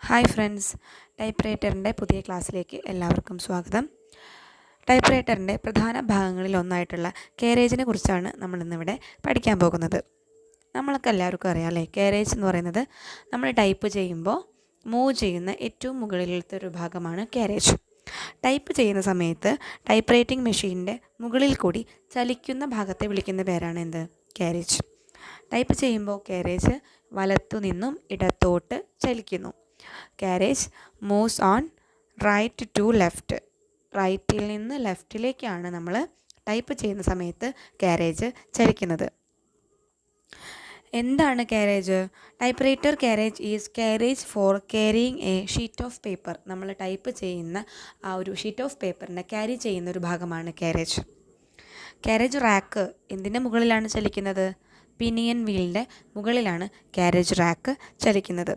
Hi friends, type റൈറ്ററിൻ്റെ പുതിയ ക്ലാസ്സിലേക്ക് എല്ലാവർക്കും സ്വാഗതം. ടൈപ്പ് റൈറ്ററിൻ്റെ പ്രധാന ഭാഗങ്ങളിൽ ഒന്നായിട്ടുള്ള കാരേജിനെ കുറിച്ചാണ് നമ്മളിന്നിവിടെ പഠിക്കാൻ പോകുന്നത്. നമ്മൾക്ക് എല്ലാവർക്കും അറിയാം അല്ലേ, കാരേജ് എന്ന് പറയുന്നത് നമ്മൾ ടൈപ്പ് ചെയ്യുമ്പോൾ മൂവ് ചെയ്യുന്ന ഏറ്റവും മുകളിലത്തെ ഒരു ഭാഗമാണ് കാരേജ്. ടൈപ്പ് ചെയ്യുന്ന സമയത്ത് ടൈപ്പ് റൈറ്റിംഗ് മെഷീനിൻ്റെ മുകളിൽ കൂടി ചലിക്കുന്ന ഭാഗത്തെ വിളിക്കുന്ന പേരാണ് എന്ത്? കാരേജ്. ടൈപ്പ് ചെയ്യുമ്പോൾ കാരേജ് വലത്തു നിന്നും ഇടത്തോട്ട് ചലിക്കുന്നു. Carriage moves on right to left. റൈറ്റിൽ നിന്ന് ലെഫ്റ്റിലേക്കാണ് നമ്മൾ ടൈപ്പ് ചെയ്യുന്ന സമയത്ത് കാരേജ് ചലിക്കുന്നത്. എന്താണ് carriage? Typewriter carriage is carriage for carrying a sheet of paper. നമ്മൾ ടൈപ്പ് ചെയ്യുന്ന ആ ഒരു ഷീറ്റ് ഓഫ് പേപ്പറിനെ ക്യാരി ചെയ്യുന്ന ഒരു ഭാഗമാണ് കാരേജ്. കാരേജ് റാക്ക് എന്തിൻ്റെ മുകളിലാണ് ചലിക്കുന്നത്? പിനിയൻ വീലിൻ്റെ മുകളിലാണ് കാരേജ് റാക്ക് ചലിക്കുന്നത്.